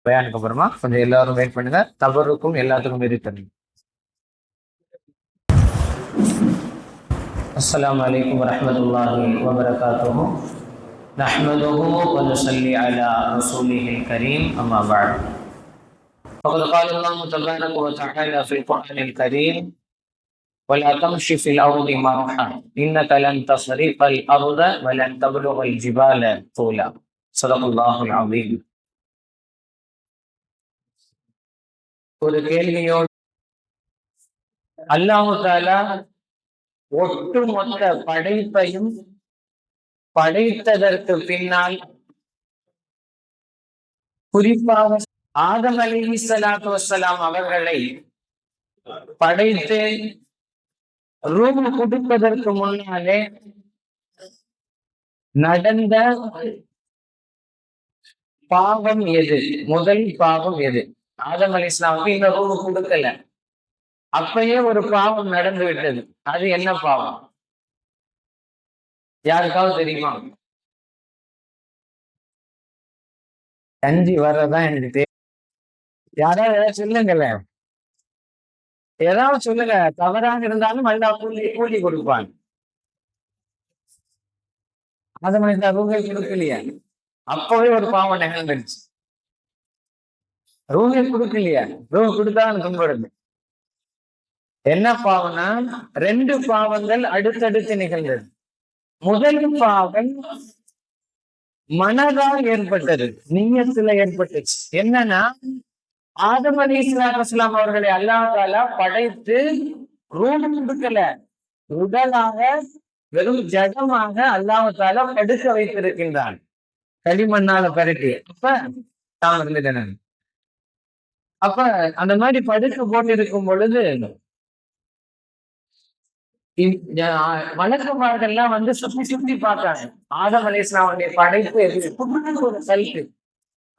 பயானுக்கு அப்புறமா கொஞ்சம் எல்லாரும் வெயிட் பண்ணுங்க. தவறுக்கும் எல்லாத்துக்கும் இருக்கணும். அஸ்ஸலாமு அலைக்கும் வரஹ்மத்துல்லாஹி வபரகாத்துஹு. நஹ்மதுஹு வ நுஸல்லி அலா ரசூலிஹில் கரீம். அம்மா பஅத். فقد قال الله تبارك وتعالى في القرآن الكريم: ولا تمش في الأرض مرحا إنك لن تخرق الأرض ولن تبلغ الجبال طولا. صدق الله العظيم. ஒரு கேள்வியோடு அல்லாஹ் தஆலா ஒட்டுமொத்த படைப்பையும் படைத்ததற்கு பின்னால் குறிப்பாக ஆதம் அலைஹிஸ்ஸலாத்து வஸ்ஸலாம் அவர்களை படைத்து ரூஹ் கொடுப்பதற்கு முன்னாலே நடந்த பாவம் எது? முதல் பாவம் எது? ஆதம் அலைஹிஸ்ஸலாமுக்கு இந்த ரூஹ் கொடுக்கல, அப்பயே ஒரு பாவம் நடந்து விட்டது. அது என்ன பாவம்? யாருக்காவது தெரியுமா? கஞ்சி வர்றதான் எனக்கு தெரியும். யாராவது ஏதாவது சொல்லுங்களேன், ஏதாவது சொல்லுங்க. தவறாக இருந்தாலும் அல்லாஹ் கூலி கொடுப்பான். ஆதம் அலைஹிஸ்ஸலாம் ரூஹை கொடுக்கலையா? அப்பவே ஒரு பாவம் நிகழ்ந்துருச்சு. ரூஹை கொடுக்கலையா? ரூஹ் கொடுத்தாலும் துன்படுது. என்ன பாவம்னா, ரெண்டு பாவங்கள் அடுத்தடுத்து நிகழ்ந்தது. முதல் பாவம் மனதால் ஏற்பட்டது, நிய்யத்துல ஏற்பட்டுச்சு. என்னன்னா, ஆதம் அலைஹிஸ்ஸலாத்து வஸ்ஸலாம் அவர்களை அல்லாஹ் தஆலா படைத்து ரூஹ் கொடுக்கல, உடலாக வெறும் ஜடமாக அல்லாஹ் தஆலா படுக்க வைத்திருக்கின்றான், களிமண்ணால பரட்டி. அப்ப தான் இருந்துட்டேன். அப்ப அந்த மாதிரி படுக்க போட்டிருக்கும் பொழுது வழக்கமார்கள்லாம் வந்து சுத்தி சுத்தி பார்த்தாங்க ஆதம் அலைஹிஸ்ஸலாமுடைய படைப்பு. ஒரு சைட்டு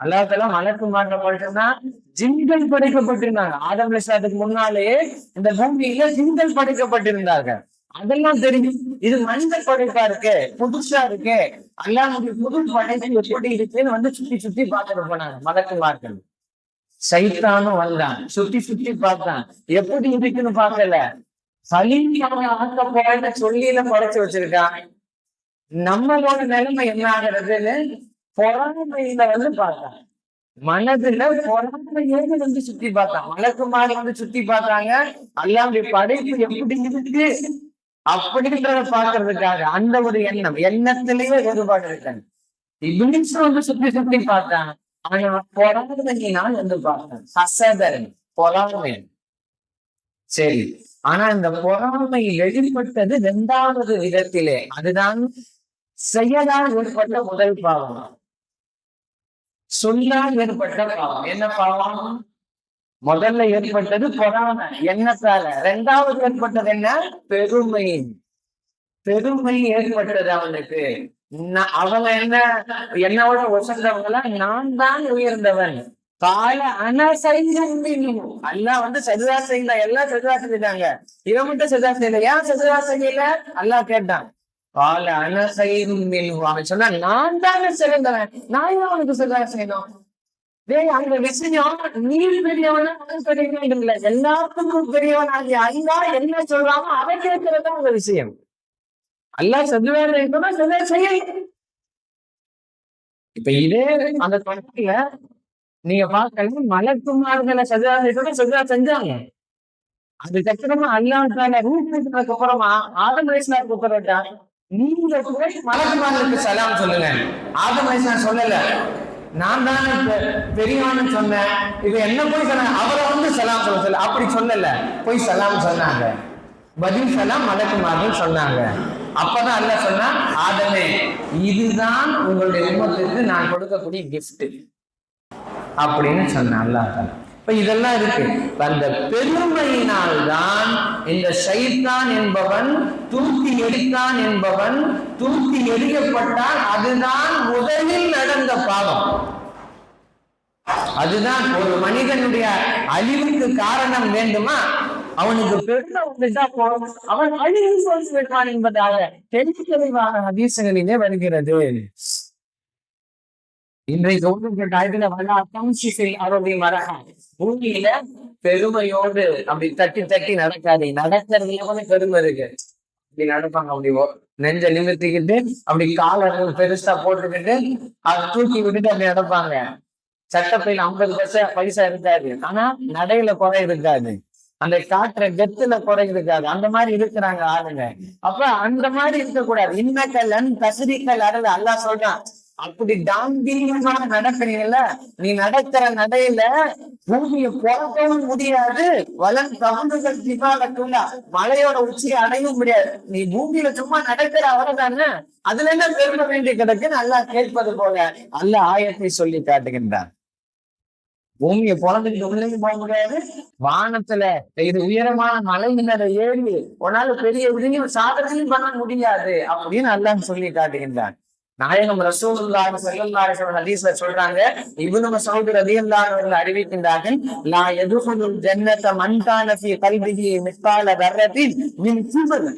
அல்லாஹ் தஆலா மலக்குமார்கள் மட்டும்தான் ஜின்கள் படைக்கப்பட்டிருந்தாங்க. ஆதம் அலைஹிஸ்ஸலாத்துக்கு முன்னாலேயே இந்த பூமியில ஜின்கள் படைக்கப்பட்டிருந்தார்கள். அதெல்லாம் தெரியும். இது மனித படைப்பா இருக்கு, புதுசா இருக்கு, அல்லாஹ்வுடைய புது படைப்பு எப்படி இருக்குன்னு வந்து சுத்தி சுத்தி பார்த்துட்டு போனாங்க மலக்குமார்கள். சைத்தானும் வந்தான், சுத்தி சுத்தி பார்த்தான், எப்படி இருக்குன்னு பார்க்கல. சலீமாக ஆக்க போறேன்னு சொல்லியில குறைச்சு வச்சிருக்கான். நம்மளோட நிலைமை என்ன ஆகிறதுன்னு பொறாமையில வந்து பார்த்தான். மனதுல பொறாமையோடு வந்து சுத்தி பார்த்தான். மலக்குமாரி வந்து சுத்தி பார்த்தாங்க, அல்லாஹ்வுடைய படைப்பு எப்படி இருக்கு அப்படின்றத பாக்குறதுக்காக. அந்த ஒரு எண்ணத்திலேயே வேறுபாடு இருக்காங்க. இப்லீஸ் வந்து சுத்தி சுத்தி பார்த்தான், ஆனா பொறாமையினால் வந்து பார்த்தான். ஹசதன், பொறாமை. சரி, ஆனா இந்த பொறாமை வெளிப்பட்டது இரண்டாவது விதத்திலே. அதுதான் செயலால் ஏற்பட்ட முதல் பாவம், சொல்லால் ஏற்பட்ட பாவம். என்ன பாவம்? முதல்ல ஏற்பட்டது பொறாமை, எண்ணத்தால. இரண்டாவது ஏற்பட்டது என்ன? பெருமை. பெருமை ஏற்பட்டது அவனுக்கு. அவங்க என்னோட உசந்தவங்கள நான் தான் உயர்ந்தவன். கால அல்லாஹ் வந்து சஜதா செய்யல, எல்லாம் சஜதா செஞ்சுட்டாங்க, இவன் மட்டும் சஜதா செய்யல. ஏன் சஜதா செய்யல? அல்லாஹ் கேட்டான். கால அவன் சொன்னா, நான் தானே சிறந்தவன், நான் ஏன் அவனுக்கு சஜதா செய்யணும்? அந்த விஷயம் நீ பெரியவனா பெரியவன் இல்லை, எல்லாத்துக்கும் பெரியவன் ஆகிய அல்லாஹ் என்ன சொல்றாமோ அதை கேட்கறதா அந்த விஷயம். அல்லாஹ் சஜதா செய்யணும், சஜதா செய்ய. இப்ப இதே அந்த படத்துல நீங்க பார்க்கலாம், மலக்குமார்களை சஜதா செய்யணும், சஜதா செஞ்சாங்க. அதுக்கப்புறமா அல்லாஹ் தஆலா ரூஹுக்கு அப்புறமா ஆதம் அலைஹிஸ்ஸலாத்துக்கு கூப்பிட்டா, நீங்க போய் மலக்குமார்களுக்கு சலாம் சொல்லுங்க. ஆதம் அலைஹிஸ்ஸலாம் சொல்லல, நான் தானே பெரியவன்னு சொன்னேன், இது என்ன போய் சொன்ன, அவரை வந்து சலாம் சொல்ல அப்படி சொல்லல, போய் சலாம் சொன்னாங்க. பதில் சலாம் மலக்குமார்கள் சொன்னாங்க. அப்பதான் அல்லாஹ் சொன்னா, ஆதமே, இதுதான் உங்களுடைய உம்மத்துக்கு நான் கொடுக்கக்கூடிய கிஃப்ட் அப்படின்னு சொன்ன அல்லாஹ் தஆலா. இப்ப இதெல்லாம் இருக்கு. அந்த பெருமையினால் தான் இந்த ஷைத்தான் என்பவன் தூக்கி எரித்தான் என்பவன் தூக்கி எறியப்பட்டால் அதுதான் முதலில் நடந்த பாவம். அதுதான் ஒரு மனிதனுடைய அழிவுக்கு காரணம். வேண்டுமா? அவனுக்கு பெருமை வந்துட்டா போதும், அவன் அழிவு சொல்லி விட்டான் என்பதாக தெளிவான ஹதீஸ்களிலே வருகிறது. இன்றைக்கு ஒன்று காலத்துல அவருடைய மரகா பூமியில பெருமையோடு அப்படி தட்டி தட்டி நடக்காது. நடக்கிறதுல வந்து பெருமை இருக்கு. அப்படி நடப்பாங்க. அப்படி நெஞ்ச நிமிர்த்திக்கிட்டு அப்படி காலர்கள் பெருசா போட்டுக்கிட்டு அதை தூக்கி விட்டுட்டு அப்படி நடப்பாங்க. சட்டப்பையில 50 பைசா இருக்காது, ஆனா நடையில குறை இருக்காது. அந்த காட்டுற கெத்துல குறை இருக்காது. அந்த மாதிரி இருக்கிறாங்க ஆளுங்க. அப்ப அந்த மாதிரி இருக்கக்கூடாது. இன்னக்கல்லன் தசரிக்கல் அருள் அல்லாஹ் சொல்றான். அப்படி தாம்பீகமாக நடக்கிறீங்கல்ல, நீ நடக்கிற நடையில பூமியை புறக்கவும் முடியாது, வளன் தகுந்துகள் திகாலக்குள்ள மலையோட உச்சியை அடையவும் முடியாது. நீ பூமியில சும்மா நடக்கிற அவ்வளவுதானே, அதுல என்ன பெருமை வேண்டி கிடக்குன்னு அல்லாஹ் கேட்பது போல அல்லாஹ் ஆயத்தை சொல்லி காட்டுகின்றான். பூமியை பொழந்துக்கிட்டு உள்ளே போக முடியாது. வானத்துல இது உயரமான மலையினரை ஏறி உன்னால பெரிய விதியும் சாதனையும் பண்ண முடியாது அப்படின்னு அல்லாஹ் சொல்லி காட்டுகின்றான். நாயகம் ரசூலுல்லாஹி ஸல்லல்லாஹு அலைஹி வஸல்லம் ஹதீஸ்ல சொல்றாங்க, இப்னு மஸ்ஊத் ரலியல்லாஹு அன்ஹு அறிவிக்கின்றார்கள், லா யதுகுலுல் ஜன்னத மன் கான ஃபீ கல்பிஹி மிஸ்கால தர்ரத்தின் மின் கிப்ர்.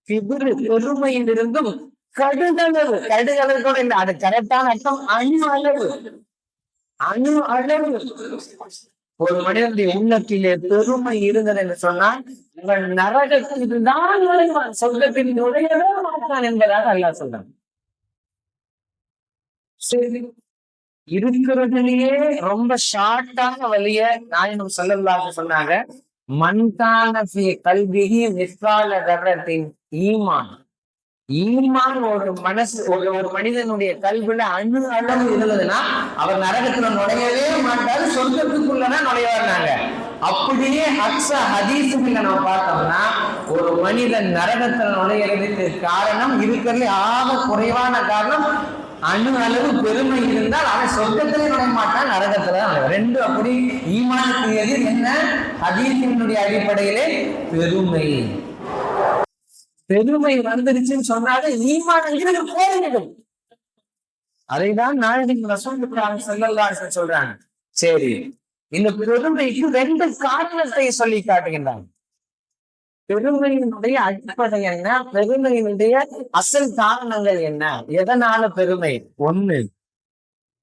கிப்ர் பெருமையிலிருந்தும் கடுகளவு, கடுகளவு கூட இல்லை, அது கரெக்டான அர்த்தம் அணு அளவு. அணு அளவு ஒரு மனிதனுடைய உள்ளத்திலே பெருமை இருந்தது என்று சொன்னால் இவன் நரகத்தில் தான் நுழைவான், சொர்க்கத்தில் நுழையவே மாட்டான் என்பதாக அல்லாஹ் சொல்றான். இருக்கிறதுலயே ரொம்ப ஷார்ட்டான வழிய நாயகம் ஸல்லல்லாஹு சொன்னாங்க, மன்கான ஃபீ கல்பிஹி மிஸ்கால தர்ரத்தின் ஈமான். ஈமான் ஒரு மனசு ஒரு மனிதனுடைய கல்வில அணு அளவு இருந்ததுன்னா அவர் நரகத்துல நுழையவே மாட்டாரு, சொர்க்கத்துக்குள்ளதான் நுழைவாருனாங்க. அப்படியே ஹதீசுல நம்ம பார்த்தோம்னா ஒரு மனிதன் நரகத்துல நுழையிறதுக்கு காரணம், இருக்கிறதுல ஆக குறைவான காரணம் அணு அளவு பெருமை இருந்தால் அவன் சொர்க்கத்திலே நுழைய மாட்டான், நரகத்துல. ரெண்டு அப்படி ஈமானுக்கு எதிர் என்ன? ஹதீஸினுடைய அடிப்படையிலே பெருமை. பெருமை வந்துருச்சுன்னு சொன்னாலே ஈமான் போயிடும். அதைதான் நாயகம் ரசூலுல்லாஹி ஸல்லல்லாஹு அலைஹி வஸல்லம் சொல்றாங்க. சரி, இந்த பெருமைக்கு ரெண்டு காரணத்தை சொல்லி காட்டுகின்றாங்க. பெருமையினுடைய அடிப்படை என்ன, பெருமையினுடைய அசல் காரணங்கள் என்ன, எதனால பெருமை? ஒண்ணு,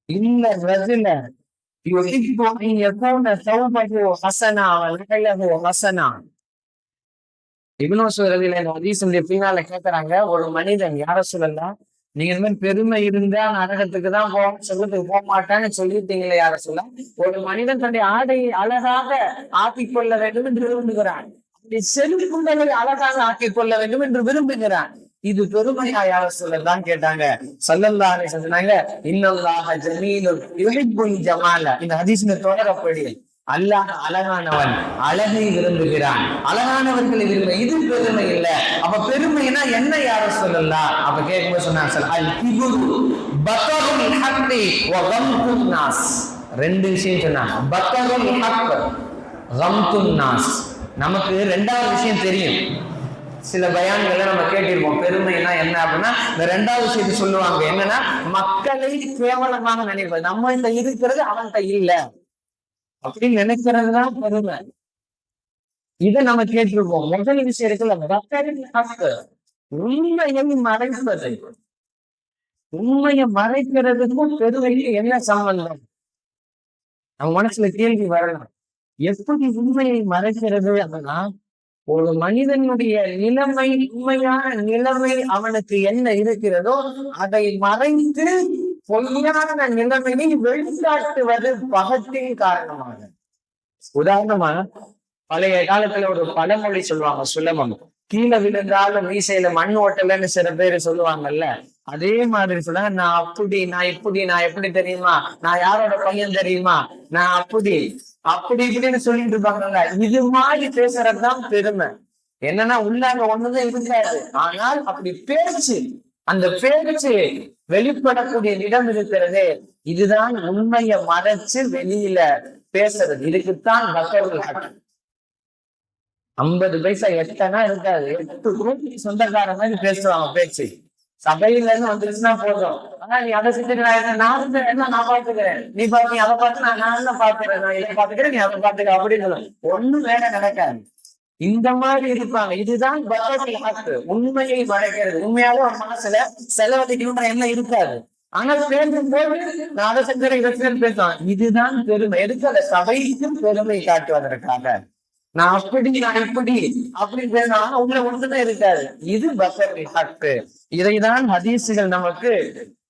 இல்ல ரஜுல பின்னால கேக்குறாங்க, ஒரு மனிதன் யார சொல்லலாம், நீங்க இந்த மாதிரி பெருமை இருந்தா நரகத்துக்கு தான் போவோம், சொர்க்கத்துக்கு போக மாட்டான்னு சொல்லிட்டீங்களே யார சொல்ல. ஒரு மனிதன் தன்னுடைய ஆடை அழகாக ஆக்கிக் கொள்ள வேண்டும் என்று விரும்புகிறான், செல்வங்களை அழகாக ஆக்கிக் கொள்ள வேண்டும் என்று விரும்புகிறான். இது பெருமையா யார சொல்லதான் கேட்டாங்க. ஸல்லல்லாஹு அலைஹி வஸல்லம் சொன்னாங்க, இன்னல்லாஹ ஜமீலுன் யுஹிப்புல் ஜமால. இந்த ஹதீஸ்ல தொடரப்படி அல்லாஹ் அழகானவன், அழகை விரும்புகிறான், அழகானவர்களை விரும்ப. இது பெருமை இல்ல. அப்ப பெருமைனா என்ன யார சொல்லலாம்? அப்ப கேட்கும்போது சொன்னாங்க, அல் கிபுரு பதருல் ஹக்கி வ கம்துன் நாஸ். ரெண்டு விஷயம் சொன்னாங்க. பதருல் ஹக், கம்துன் நாஸ். நமக்கு ரெண்டாவது விஷயம் தெரியும், சில பயான்களை நம்ம கேட்டிருப்போம். பெருமைனா என்ன அப்படின்னா இந்த ரெண்டாவது விஷயத்தை சொல்லுவாங்க. என்னன்னா, மக்களை கேவலமாக நினைப்பது. நம்ம இந்த இருக்கிறது அவன்கிட்ட இல்ல அப்படின்னு நினைக்கிறதுதான் பெருமை. இதை நம்ம கேட்டிருப்போம். முதல் விஷயம் இருக்குல்ல, உண்மையை மறைப்பது. உண்மையை மறைக்கிறதுக்கும் பெருமைக்கு என்ன சம்பந்தம்? நம்ம மனசுல கேள்வி வரலாம். எப்படி உண்மையை மறைக்கிறது அப்படின்னா, ஒரு மனிதனுடைய நிலைமை, உண்மையான நிலைமை அவனுக்கு என்ன இருக்கிறதோ அதை மறைந்து பொய்யான நிலைமையை வெளிக்காட்டுவது பகத்தின் காரணமாக. உதாரணமா, பழைய காலத்துல ஒரு பழமொழி சொல்லுவாங்க, சுலபம். கீழே விழுந்தாலும் மீசையில மண் ஓட்டலன்னு சில பேரு சொல்லுவாங்கல்ல, அதே மாதிரி சொல்லுவாங்க, நான் அப்படி, நான் இப்படி, நான் எப்படி தெரியுமா, நான் யாரோட பையன் தெரியுமா, நான் அப்படி அப்படி இப்படின்னு சொல்லிட்டு இருப்பாங்க. இது மாதிரி பேசுறதுதான் பெருமை. என்னன்னா உள்ளாங்க ஒண்ணுதான் இருக்காது, ஆனால் அப்படி பேச்சு, அந்த பேச்சு வெளிப்படக்கூடிய இடம் இருக்கிறது. இதுதான் உண்மையை மறைச்சு வெளியில பேசுறது. இதுக்குத்தான் பக்கர்கள் 50 பைசா எட்டனா இருக்காது, 8 ரூபாய்க்கு சொந்தக்கார மாதிரி பேசுவாங்க. பேச்சு சபையில இருந்து வந்துருச்சுன்னா போதும். ஆனா நீ அதை செஞ்சுட்டு நான் என்ன நான் பாத்துக்கிறேன், நீ பாத்து நீ அதை பார்த்து நான் என்ன பாத்துக்கிறேன், நான் இதை பாத்துக்கிறேன், நீ அதை பாத்துக்க அப்படின்னு ஒண்ணும் வேலை நடக்காது. இந்த மாதிரி இருப்பாங்க. இதுதான் பக்கர்கள் ஹக், உண்மையை மறைக்கிறது. உண்மையாலும் ஒரு மனசுல செலவழிக்கணும்ன்ற எண்ணம் இருக்காது. ஆனா பேசும்போது நான் அதை செஞ்ச இதை பேசுவான். இதுதான் பெருமை. எதுக்கு? அந்த சபைக்கும் பெருமை காட்டுவதற்காக. நான் அப்படி நான் இப்படி அப்படின்னு பேசினா உங்களை ஒன்றுமே இருக்காது. இது பசரி ஹக்கு. இதைதான் ஹதீசுகள் நமக்கு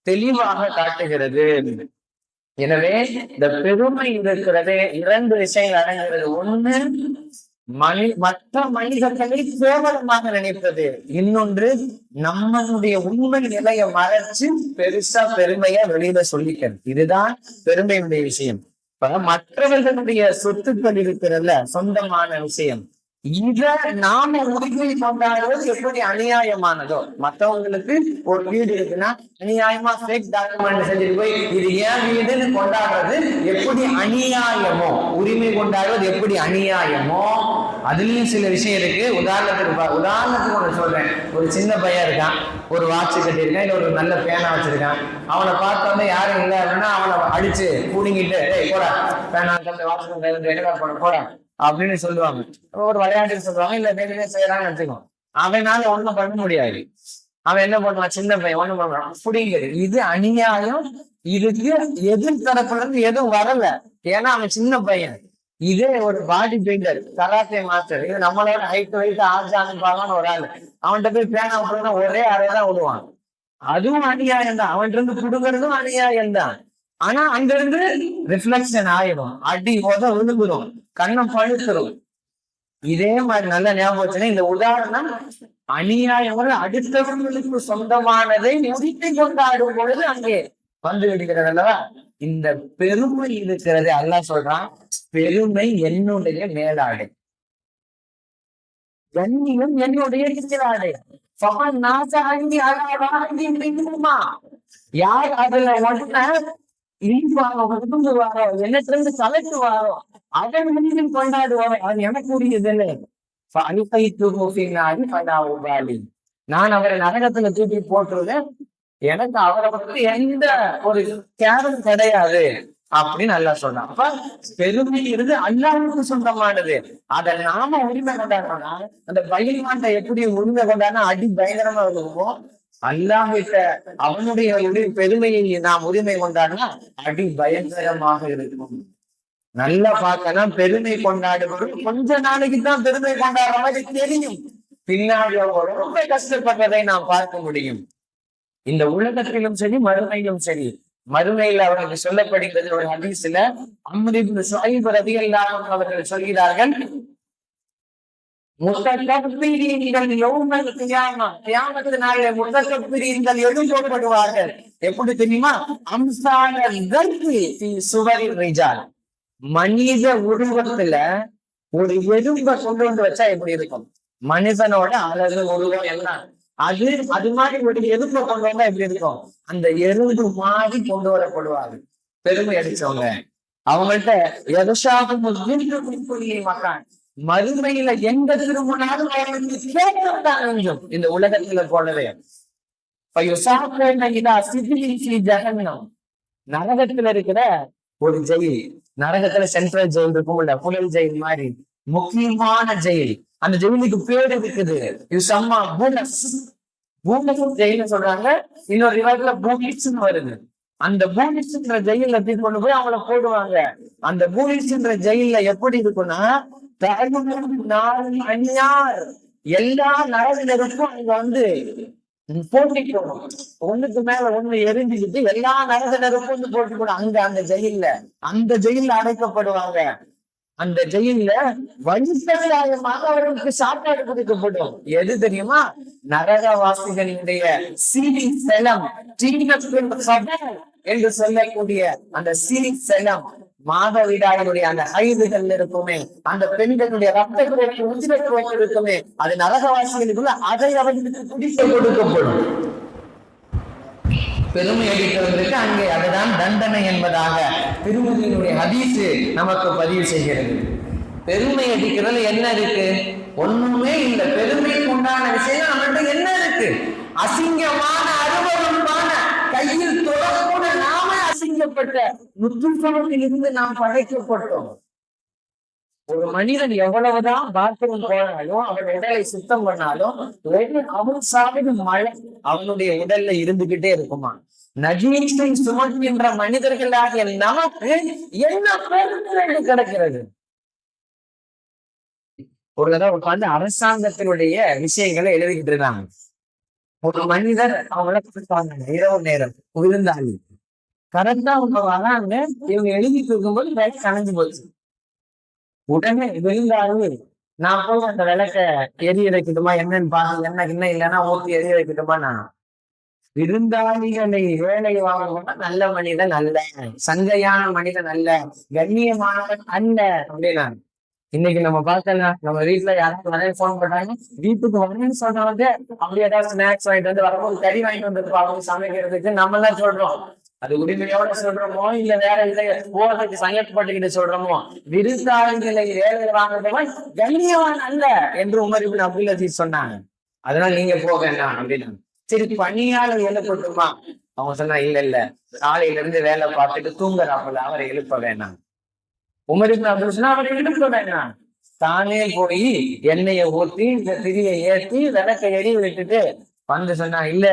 தெளிவாக காட்டுகிறது. எனவே இந்த பெருமை இருக்கிறது இரண்டு விஷயங்கள் அடங்குகிறது. ஒண்ணு, மற்ற மனிதர்களை கேவலமாக நினைப்பது. இன்னொன்று, நம்மளுடைய உண்மை நிலையை மறைச்சு பெருசா பெருமையா வெளியில சொல்லிக்கிறது. இதுதான் பெருமையுடைய விஷயம். இப்ப மற்றவர்களுடைய சொத்துக்கள் இருக்கிறதுல சொந்தமான விஷயம், இத நாம உரிமை கொண்டாடுவது எப்படி அநியாயமானதோ. மற்றவங்களுக்கு ஒரு வீடு இருக்குன்னா அநியாயமா ஃபேக் டாக்குமெண்ட் செஞ்சுட்டு போய் இது ஏன் வீடுன்னு கொண்டாடுறது எப்படி அநியாயமோ, உரிமை கொண்டாடுவது எப்படி அநியாயமோ, அதுலயும் சில விஷயம் இருக்கு. உதாரணத்துக்கு ஒண்ணு சொல்றேன். ஒரு சின்ன பையன் இருக்கான், ஒரு வாட்ச் கட்டியிருக்கான், இல்ல ஒரு நல்ல பேனா வச்சிருக்கான். அவனை பார்த்தோன்னே யாரும் இல்லை அப்படின்னா அவனை அடிச்சு கூடிங்கிட்டு போடா பேனா வாட்ச் போடா அப்படின்னு சொல்லுவாங்க. ஒரு விளையாட்டுக்கு சொல்லுவாங்க, இல்ல வேலையே செய்யறான்னு வச்சுக்கோ. அவனால ஒண்ணும் பண்ண முடியாது. அவன் என்ன பண்ணுவான்? சின்ன பையன் ஒண்ணும் பண்ணுவான். அப்படிங்கிறது இது அநியாயம். இதுக்கு எதிர் தரப்புல இருந்து எதுவும் வரல. ஏன்னா அவன் சின்ன பையன். இதே ஒரு பாடி பில்டர், கராத்தே மாஸ்டர், இது நம்மளோட ஹைட் வைட் ஆஜான்னு பார்க்கணும் ஒரு ஆள், அவன்கிட்ட போய் பேனா விட்டுறதுனா ஒரே அறையதான் விடுவான். அதுவும் அநியாயம் தான். அவன்கிட்ட இருந்து புடுங்கிறதும் அநியாயம் தான். ஆனா அங்க இருந்து ரிஃப்ளெக்ஷன் ஆயிடும், அடி விழுந்துரும், கண்ணம் பழுத்துரும். இதே மாதிரி நல்ல ஞாபகம் வச்சுன்னா இந்த உதாரணம் அநியாயம் அடுத்தவர்களுக்கு சொந்தமானதை முடித்து கொண்டாடும் பொழுது அங்கே வந்து விடுகிறது அல்லவா. இந்த பெருமை இருக்கிறது. அல்லாஹ் சொல்றான், பெருமை என்னுடைய மேலாடை, கண்ணியம் என்னுடைய கீழாடை. யார் அதுல ஒன்ன இழிவாரோ விரும்புவாரோ என்னத்திலிருந்து கலட்டுவாரோ அவன் மனிதன் கொண்டாடுவாரோ அது எனக்கு உரியதில்லை. நான் அவரை நரகத்துல தூக்கி போட்டுருவேன், எனக்கு அவரை பத்தி எந்த ஒரு கேரம் கிடையாது அப்படின்னு அல்லாஹ் சொல்றான். அப்ப பெருமை இருந்து அல்லாஹ்வுக்கு சொந்தமானது. அதை நாம உரிமை கொண்டாடுறோம்னா, அந்த பயில்மான்ட்ட எப்படி உரிமை கொண்டாடினா அடி பயங்கரமா இருக்குமோ, அல்லாஹ்விட்ட அவனுடைய பெருமையை நாம் உரிமை கொண்டாடினா அடி பயங்கரமாக இருக்கும். நல்லா பார்க்கலாம், பெருமை கொண்டாடுவது கொஞ்ச நாளைக்கு தான் பெருமை கொண்டாடுற மாதிரி தெரியும், பின்னாடி ரொம்ப கஷ்டப்படுறதை நாம் பார்க்க முடியும். இந்த உலகத்திலும் சரி மறுமையிலும் சரி. மறுமையில் அவர்களுக்கு சொல்லப்படுகிறது ஒரு ஹதீஸ்ல, அம்ர் இப்னு ஷுஐப் ரலியல்லாஹு அன்ஹு அவர்கள் சொல்கிறார்கள், எழுப்பப்படுவார்கள். எப்படி தெரியுமா? மனித உருவத்துல ஒரு எறும்பை கொண்டு வந்து வச்சா எப்படி இருக்கும்? மனிதனோட அழகு உருவம் எல்லாம் அது மாதிரி ஒரு எறும்பை கொண்டு வந்தா எப்படி இருக்கும்? அந்த எறும்பு மாதிரி கொண்டு வரப்படுவாங்க பெருமை அடிச்சவங்க. அவங்கள்ட்ட எதசாகும் மக்கான், மறுமையில எங்க திரும்பினாலும் இந்த உலகத்துல போலவே நரகத்துல இருக்கிற ஒரு ஜெயில், நரகத்துல சென்ட்ரல் ஜெயில் இருக்கும்ல, புழல் ஜெயில் மாதிரி முக்கியமான ஜெயில். அந்த ஜெயிலுக்கு பேர் இருக்குது, இது சம்மா பூனஸ். பூனஸ் ஜெயில்னு சொல்றாங்க, இன்னொரு ரிவாயத்துல பூனிஸ்ன்னு வருது. அந்த பூனிஸ்ன்ற ஜெயில தூக்கி கொண்டு போய் அவங்கள போடுவாங்க. அந்த பூனிஸ்ன்ற ஜெயில எப்படி இருக்குன்னா, எல்லா நரகினருக்கும் அங்க வந்து போட்டிக்கணும், ஒண்ணுக்கு மேல ஒண்ணு எரிஞ்சுக்கிட்டு எல்லா நரகினருக்கும் வந்து போட்டிக்கணும். அங்க அந்த ஜெயில அடைக்கப்படுவாங்க. அந்த ஜெயில வழித்தலையாயமாக அவர்களுக்கு சாப்பாடு கொடுக்கப்படும். எது தெரியுமா? நரகவாசிகளுடைய சீலிங் செலம் என்று சொல்லக்கூடிய அந்த சீலிங் செலம், மாதவிடாயினுடைய அந்த ஐதுகள் இருக்குமே, அந்த பெண்களுடைய ரத்த இருக்குமே, அது நரகவாசிகளுக்குள்ள அதை அவர்களுக்கு குடிக்க கொடுக்கப்படும். பெருமை அடிக்கிறவர்களுக்கு அங்கே அதுதான் தண்டனை என்பதாக திருமதியினுடைய ஹதீஸ் நமக்கு பதிவு செய்கிறது. பெருமை அடிக்கிறது என்ன இருக்கு? ஒண்ணுமே இல்லை. பெருமைக்கு உண்டான விஷயம் நம்மகிட்ட என்ன இருக்கு? அசிங்கமான அருவருப்பான கையில் தொடக்கூட நாமே அசிங்கப்பட்ட நுற்றுசவத்தில் இருந்து நாம் படைக்கப்பட்டோம். ஒரு மனிதன் எவ்வளவுதான் பாத்ரூம் போனாலும், அவன் உடலை சுத்தம் பண்ணாலும், அவன் சாப்பிடும் மழை அவனுடைய உடல்ல இருந்துகிட்டே இருக்குமா? நஜீஸை சுமக்கின்ற மனிதர்களாகிய நமக்கு என்ன பெருமை கிடக்கிறது? ஒரு தடவை உட்கார்ந்து அரசாங்கத்தினுடைய விஷயங்களை எழுதிக்கிட்டு இருக்காங்க. ஒரு மனிதர் அவங்கள கூப்பிட்டாங்க இரவு நேரம் விருந்தாளி. கரெக்டா அவங்க வராங்க. இவங்க எழுதிட்டு இருக்கும்போது வேலை கலைஞ்சு போச்சு. உடனே விருந்தாளி, நான் போய் அந்த விளக்க எரிய வைக்கட்டுமா என்னன்னு பாருங்க, என்ன இன்னும் இல்லைன்னா ஊத்தி எரிய வைக்கட்டுமா? நான் விருந்தாளிகளை வேலை வாங்க நல்ல மனிதன் அல்ல, சங்கையான மனிதன் அல்ல, கண்ணியமானவன் அல்ல அப்படின்னா. இன்னைக்கு நம்ம பார்க்கலாம், நம்ம வீட்டுல யாராவது நிறைய போன் பண்றாங்க, வீட்டுக்கு வரணும்னு சொல்றவங்க அப்படி ஏதாவது ஸ்நாக்ஸ் வாங்கிட்டு வந்து வரும்போது கறி வாங்கிட்டு வந்துருப்பா அவங்க சமைக்கிறதுக்கு நம்ம எல்லாம் சொல்றோம். அது உரிமையோட சொல்றோமோ இல்ல வேற இல்லை போறதுக்கு சங்கப்பட்டுக்கிட்டு சொல்றோமோ, விருந்தாளிகளை வேலை வாங்குறவன் கண்ணியவான் அல்ல என்று உமர் இப்னு அப்துல் அசீஸ் சொன்னாங்க. அதனால நீங்க போக வேண்டாம் அப்படின்னா. சரி, பணியாளர் எழுப்பட்டுமா? அவங்க சொன்னா இல்ல இல்ல, காலையில இருந்து வேலை பார்த்துட்டு தூங்குறாப்புல, அவரை எழுப்ப வேணாம். உமர் இப்னு அப்துல் சொன்னா அவரை எழுப்ப வேணாம். தானே போய் எண்ணெயை ஊத்தி இந்த திரியை ஏற்றி விளக்கை எரி விட்டுட்டு வந்து சொன்னா. இல்ல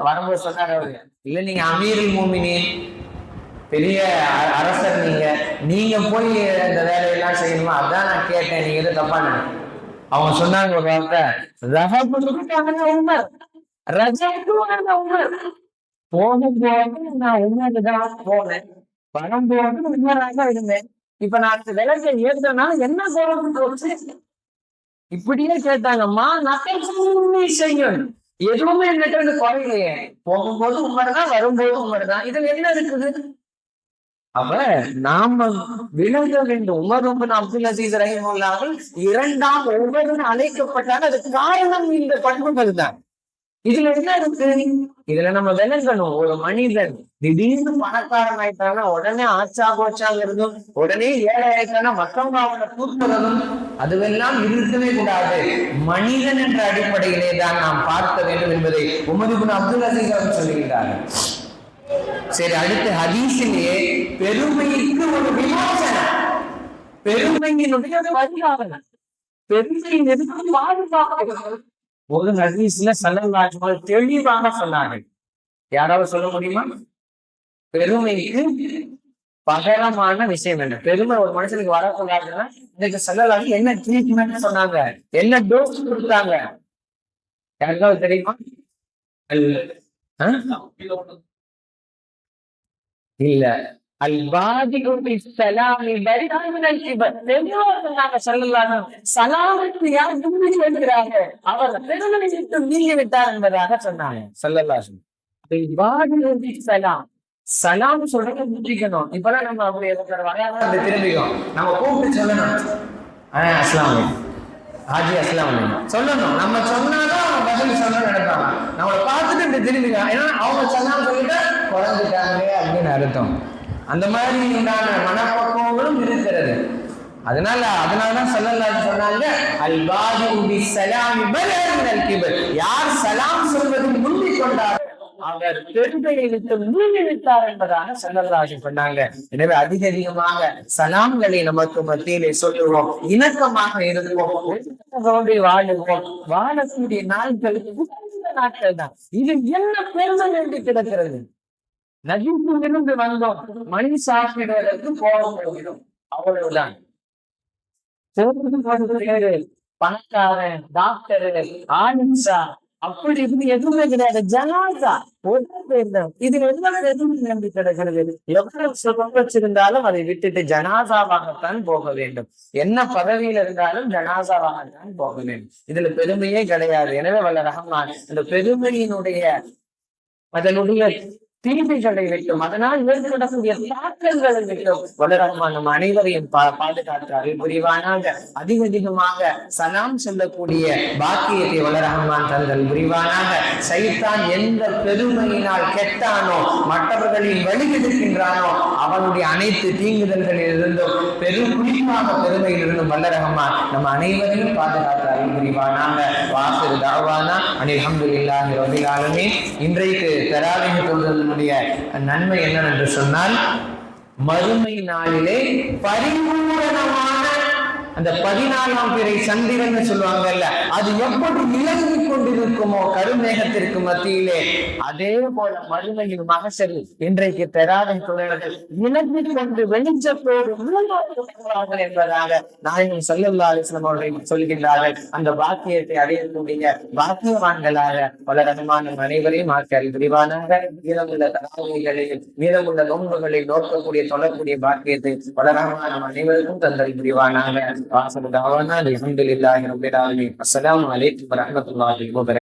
வரும்போது சொன்னார் அவரு, இல்ல நீங்க அமீருல் மோமினீன், பெரிய அரசர், நீங்க போய் இந்த வேலையெல்லாம் செய்யணுமா? அதான் நான் கேட்டேன், நீங்க எதுவும் தப்பா நினைக்க. அவங்க சொன்னாங்க ஒரு வார்த்தை, உமர் உமர் போகும்போது நான் உண்மைதான் போனேன், வரும்போது உண்மையாக இருந்தேன். இப்ப நான் விளக்கை ஏற்றனா என்ன கோலம் போச்சு? இப்படியே கேட்டாங்கம்மா. நான் செய்யும் எதுவுமே என்னட்டு குறையிலையே, போகும்போது உமர்தான் வரும்போது உமர்தான், இதுல என்ன இருக்குது? அப்ப நாம விளங்க வேண்டும். உமர் இப்னு அப்துல் அசீஸ் ரஹிமஹுல்லாஹ் இரண்டாம் உமர் அழைக்கப்பட்டால் அது காரணம் இந்த பண்புகள் தான். இதுல என்ன இருக்கு? இதுல நம்ம விளங்கணும். ஒரு மனிதன் திடீர்னு பணக்காரன் ஆயிட்டானா உடனே ஆச்சா கோச்சாங்கிறதும், உடனே ஏழை ஆயிட்டானா மற்றவங்க அவனை கூப்பிடுறதும் அதுவெல்லாம் இருக்கவே கூடாது. மனிதன் என்ற அடிப்படையிலே தான் நாம் பார்க்க வேண்டும் என்பதை உமர் இப்னு அப்துல் அசீஸ் அவர்கள் சொல்லுகிறார்கள். சரி, அடுத்து ஹதீஸிலே பெருமைக்கு ஒரு விமோசனம், பெருமையினுடைய வழிகாவலன், பெருமையின் எதிர்ப்பு பாதுகாப்பு ஒரு ஹதீஸ்ல ஸல்லல்லாஹு அலைஹி வஸல்லம் தெளிவாக சொன்னார்கள். யாராவது சொல்ல முடியுமா? பெருமைக்கு பகரமான விஷயம் என்ன? பெருமை ஒரு மனுஷனுக்கு வரக்கூடாதுன்னா இன்னைக்கு ஸல்லல்லாஹு என்ன ட்ரீட்மெண்ட் சொன்னாங்க, என்ன டோஸ் கொடுத்தாங்க? யாருக்காவது தெரியுமா? இல்ல, அவர் பெருமையை விட்டு நீங்கி விட்டார் என்பதாக சொன்னாங்க ஸல்லல்லாஹு அலைஹி வஸல்லம். சலாம் சொல்றது புரிஞ்சிக்கணும். இப்பெல்லாம் நம்ம அப்படி வரையாத திரும்பிக்கும் நம்ம கூப்பிட்டு சொல்லணும், அஸ்ஸலாமு அலைக்கும் ஹாஜி, அஸ்ஸலாமு அலைக்கும் சொல்லணும். நம்ம சொன்னாதான் அவங்க பதில் சொல்ல நினைப்பாங்க. நம்மளை பார்த்துட்டு இப்படி திரும்பிக்கலாம். ஏன்னா அவங்க சலாம் சொல்லிட்டு குறைஞ்சிட்டாங்களே அப்படின்னு அர்த்தம். அந்த மாதிரி உண்டான மனப்பக்குவங்களும் இருக்கிறது. அதனாலதான் ஸல்லல்லாஹு சொன்னாங்க, அல் பாதிஉ பிஸ்ஸலாமி பலஅ மினல் கிப்ர். யார் சலாம் சொல்வதில் முந்திக் கொண்டார் அவர் பெருமையை விட்டு நீங்கி விட்டார் என்பதாக ஸல்லல்லாஹு சொன்னாங்க. எனவே அதிகமாக சலாம்களை நமக்கு மத்தியிலே சொல்லுவோம், இணக்கமாக இருப்போம், வாழுவோம். வாழக்கூடிய நாட்களுக்கு நாட்கள் தான். இது என்ன பெருமை வேண்டி கிடக்கிறது? நஜீபிலிருந்து வந்தோம், மணி சாப்பிடுவதற்கு போகிறோம், அவ்வளவுதான். பணக்காரன், டாக்டர், ஆலிம்சா அப்படி இருந்து எதுவுமே கிடையாது. ஜனாசா ஒரு பேர் தான். இது எதுவும் நம்பி கிடக்கிறது. எவ்வளவு சுகம் வச்சிருந்தாலும் அதை விட்டுட்டு ஜனாசாவாகத்தான் போக வேண்டும். என்ன பதவியில் இருந்தாலும் ஜனாசாவாகத்தான் போக வேண்டும். இதுல பெருமையே கிடையாது. எனவே வல்ல ரஹ்மான் இந்த பெருமையினுடைய அதனுடைய தீமைகளை விட்டும் அதனால் ஏற்படக்கூடிய தாக்கங்களை விட்டும் வல்ல ரஹ்மான் நம் அனைவரையும் பாதுகாத்தார்கள் புரிவானாக. அதிகமாக சலாம் சொல்லக்கூடிய பாக்கியத்தை வல்ல ரஹ்மான் தந்தல் புரிவானாக. சைத்தான் எந்த பெருமையினால் கெட்டானோ, மற்றவர்களின் வழிகெடுக்கின்றானோ, அவனுடைய அனைத்து தீங்குதல்களில் இருந்தும் குறிப்பாக பெருமையில் இருந்தும் வல்ல ரஹ்மான் நம் அனைவரையும் பாதுகாத்தார்கள் புரிவானாக. வாசிர் தாவானா அனில் அல்ஹம்துலில்லாஹி ரப்பில் ஆலமீன். இன்றைக்கு தராவீஹ் தொழுதல் நன்மை என்னவென்று சொன்னால், மறுமை நாளிலே பரிபூரணமான அந்த 14ஆம் பிறை சந்திரன் சொல்லுவாங்கல்ல, அது எப்படி இலங்கி கொண்டிருக்குமோ கருமேகத்திற்கு மத்தியிலே, அதே போல மறுமையில் மகசரி இன்றைக்கு தெராதை தொடர்கள் இலங்கி கொண்டு வெளிச்சத்தோடு என்பதாக நாயகம் ஸல்லல்லாஹு அலைஹி வஸல்லம் அவர்கள் சொல்கின்றார்கள். அந்த பாக்கியத்தை அடையக்கூடிய பாக்கியவான்களாக பல ரஹ்மான் அனைவரையும் ஆக்கி விரிவானாக. மீதமுள்ள தராவிகளையும் மீதமுள்ள நோன்புகளை நோக்கக்கூடிய தொடரக்கூடிய பாக்கியத்தை பல ரஹ்மான் அனைவருக்கும் தந்தல் புரிவானாக. அல்ஹம்துலில்லாஹி ரப்பில் ஆலமீன். அஸ்ஸலாமு அலைக்கும் வரஹ்மத்துல்லாஹி வபரகாத்துஹு.